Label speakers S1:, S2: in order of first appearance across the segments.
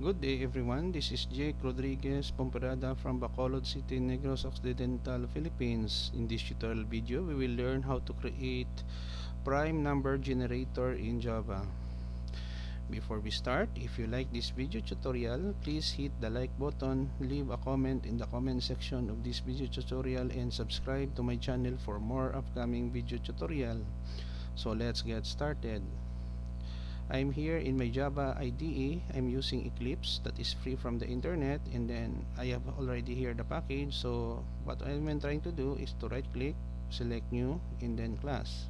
S1: Good day everyone, this is Jake Rodriguez Pomperada from Bacolod City, Negros Occidental Philippines. In this tutorial video, we will learn how to create prime number generator in Java. Before we start, if you like this video tutorial, please hit the like button, leave a comment in the comment section of this video tutorial, and subscribe to my channel for more upcoming video tutorial. So let's get started. I'm here in my Java IDE. I'm using Eclipse that is free from the internet, and then I have already here the package. So what I'm trying to do is to right click, select new, and then class.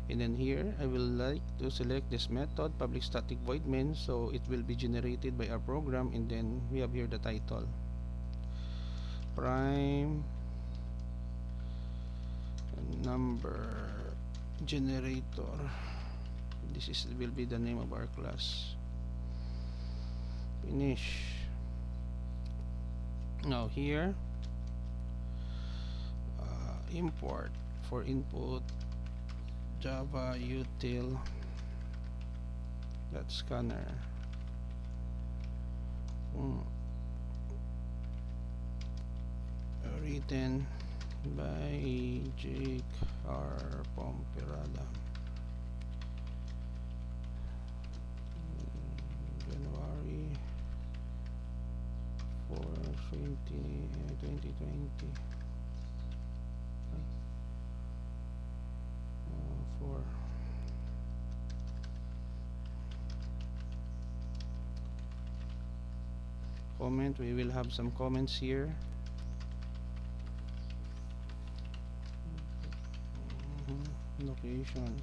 S1: And then here I will like to select this method public static void main, so it will be generated by our program. And then we have here the title, prime number generator. This will be the name of our class. Finish. Now here, import for input java util dot scanner. Written by Jake R. Pomperada. January 4, 2020. 4. Comment, we will have some comments here. Location.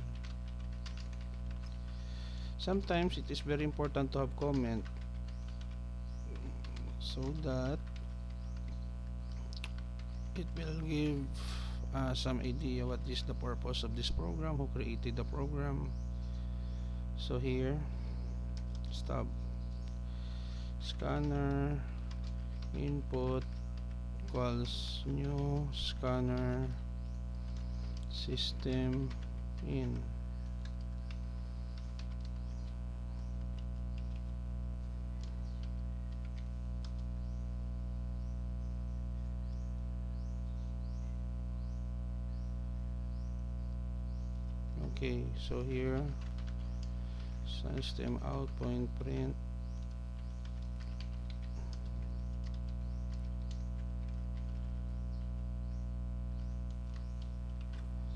S1: Sometimes it is very important to have comment so that it will give some idea what is the purpose of this program, who created the program. So here, stop scanner input equals new scanner system in. Okay, so here system out point print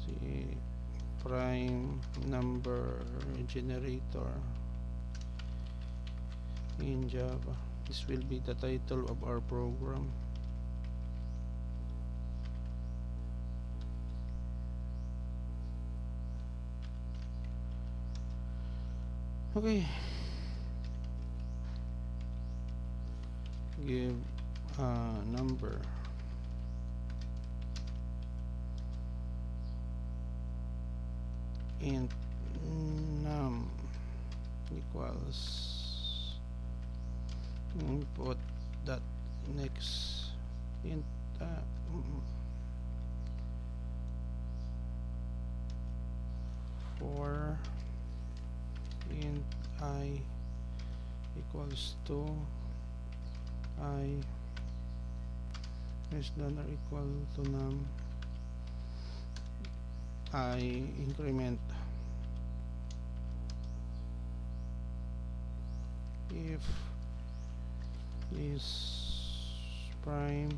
S1: the prime number generator in Java. This will be the title of our program. Okay, give a number. Int num equals input dot next int for int I equals to I less than or equal to num. I increment if is prime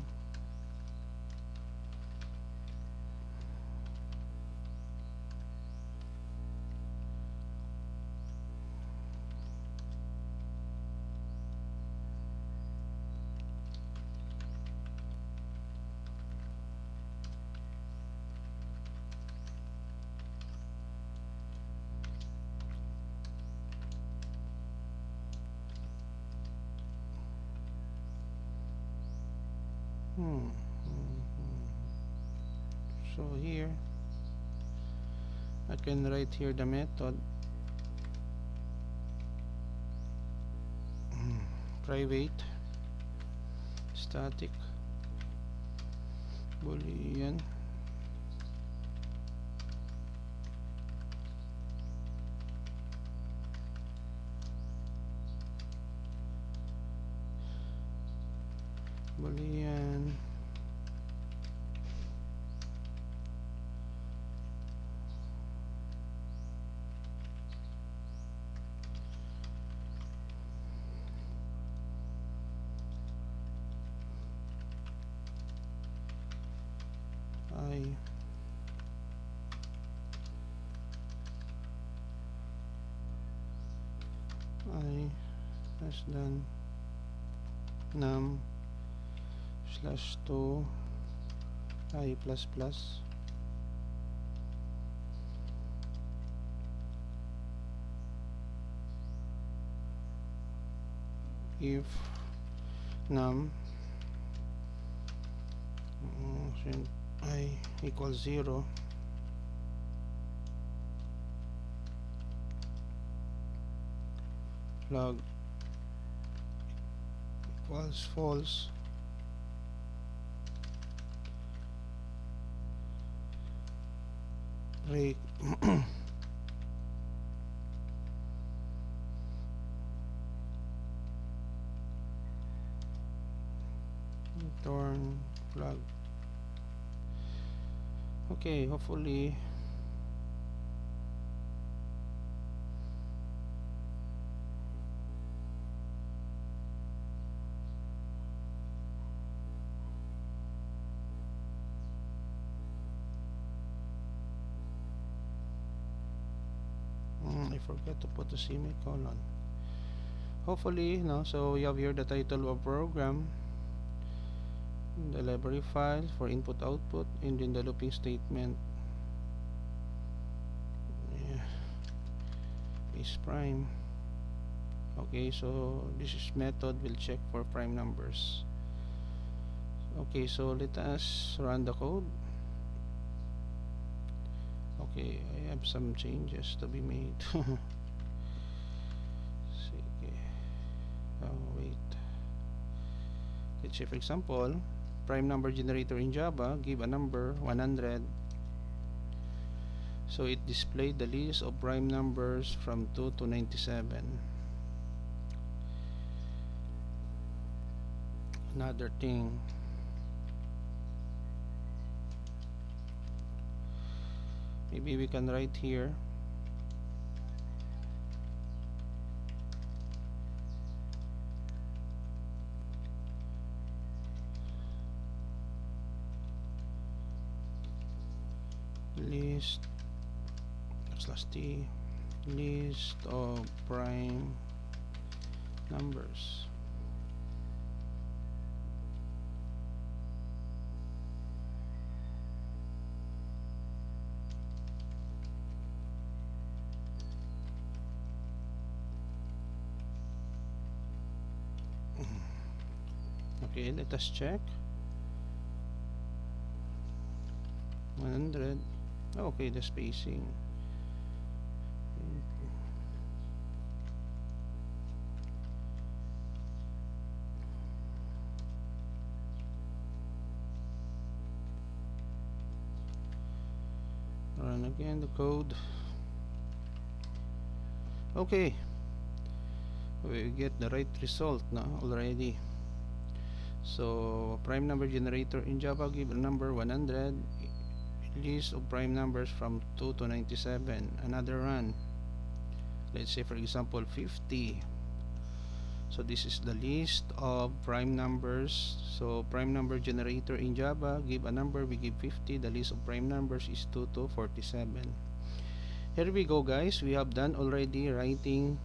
S1: So here I can write here the method private static boolean Boolean I less than num slash 2 I plus plus if num I equals 0, log equals false, break return flag. Okay, hopefully I forgot to put a semicolon. Hopefully, no. So you have here the title of program, the library file for input output, and then the looping statement. Yeah, is prime. Okay, so this is method will check for prime numbers. Okay, so let us run the code. Okay, I have some changes to be made. Sige. Oh, wait. Let's say, for example, prime number generator in Java give a number 100. So it displayed the list of prime numbers from 2 to 97. Another thing, maybe we can write here list slash t list of prime numbers. Okay, let us check. 100. Okay, the spacing. Run again the code. Okay, we get the right result now already. So prime number generator in Java give a number 100, list of prime numbers from 2 to 97. Another run, let's say for example 50. So this is the list of prime numbers. So prime number generator in Java give a number, we give 50. The list of prime numbers is 2 to 47. Here we go, guys. We have done already writing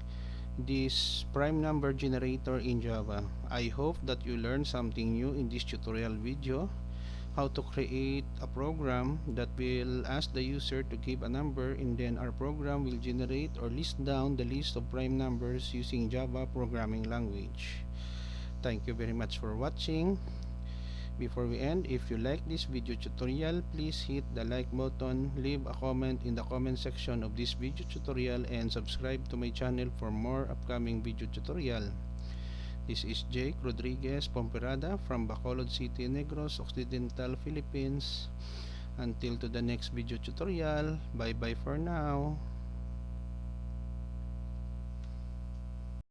S1: this prime number generator in Java. I hope that you learned something new in this tutorial video, how to create a program that will ask the user to give a number, and then our program will generate or list down the list of prime numbers using Java programming language. Thank you very much for watching. Before we end, if you like this video tutorial, please hit the like button, leave a comment in the comment section of this video tutorial, and subscribe to my channel for more upcoming video tutorial. This is Jake Rodriguez Pomperada from Bacolod City, Negros Occidental, Philippines. Until to the next video tutorial, bye bye for now.